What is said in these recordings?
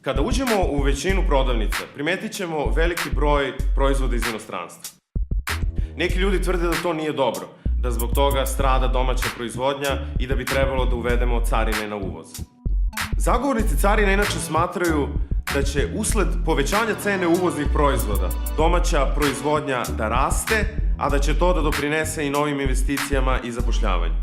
Kada uđemo u većinu prodavnica, primetit ćemo veliki broj proizvoda iz inostranstva. Neki ljudi tvrde da to nije dobro, da zbog toga strada domaća proizvodnja i da bi trebalo da uvedemo carine na uvoz. Zagovornici carina inače smatraju da će usled povećanja cene uvoznih proizvoda domaća proizvodnja da raste, a da će to da doprinese i novim investicijama i zapošljavanju.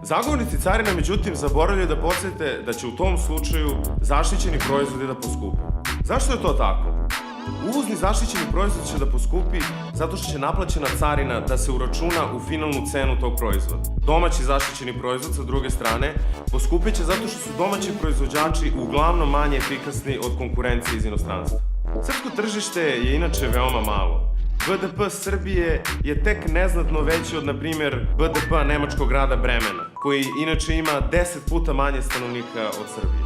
Zagovornici carina, međutim, zaboravljaju da podsjete da će u tom slučaju zaštićeni proizvodi da poskupe. Zašto je to tako? Uvozni zaštićeni proizvod će da poskupi zato što će naplaćena carina da se uračuna u finalnu cenu tog proizvoda. Domaći zaštićeni proizvod, sa druge strane, poskupeće zato što su domaći proizvođači uglavnom manje efikasni od konkurencije iz inostranstva. Srpsko tržište je inače veoma malo. BDP Srbije je tek neznatno veći od, na primjer, BDP nemačkog grada Bremena, koji inače ima 10 puta manje stanovnika od Srbije.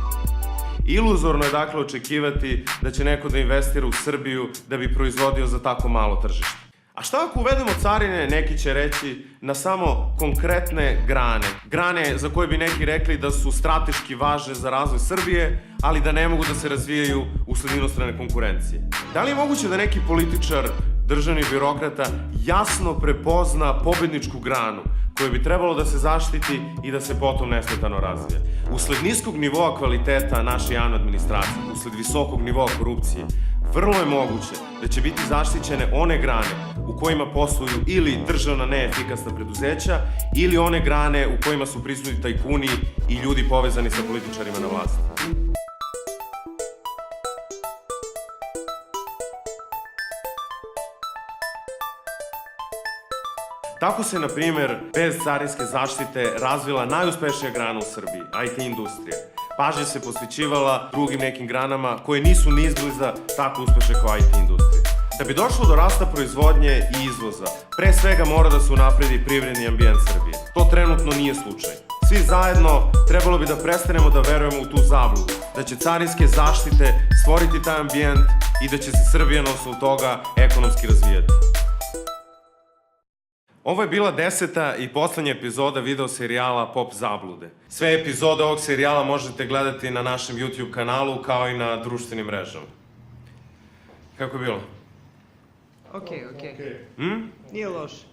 Iluzorno je dakle očekivati da će neko da investira u Srbiju da bi proizvodio za tako malo tržište. A šta ako uvedemo carine, neki će reći, na samo konkretne grane? Grane za koje bi neki rekli da su strateški važne za razvoj Srbije, ali da ne mogu da se razvijaju usled inostrane konkurencije. Da li je moguće da neki političar, državni birokrata, jasno prepozna pobedničku granu koja bi trebalo da se zaštiti i da se potom nesmetano razvija? Usled niskog nivoa kvaliteta naše javne administracije, usled visokog nivoa korupcije, vrlo je moguće da će biti zaštićene one grane u kojima posluju ili državna neefikasna preduzeća ili one grane u kojima su prisutni tajkuni i ljudi povezani sa političarima na vlasti. Tako se, na primjer, bez carinske zaštite razvila najuspešnija grana u Srbiji, IT industrija. Pažnja se posvećivala drugim nekim granama koje nisu ni izbliza tako uspešne kao IT industrija. Da bi došlo do rasta proizvodnje i izvoza, pre svega mora da se unapredi privredni ambijent Srbije. To trenutno nije slučaj. Svi zajedno trebalo bi da prestanemo da verujemo u tu zabludu, da će carinske zaštite stvoriti taj ambijent i da će se Srbija na osnovu toga ekonomski razvijati. Ovo je bila 10. i poslednja epizoda video serijala Pop zablude. Sve epizode ovog serijala možete gledati na našem YouTube kanalu kao i na društvenim mrežama. Kako je bilo? Okej. Hm? Nije loše.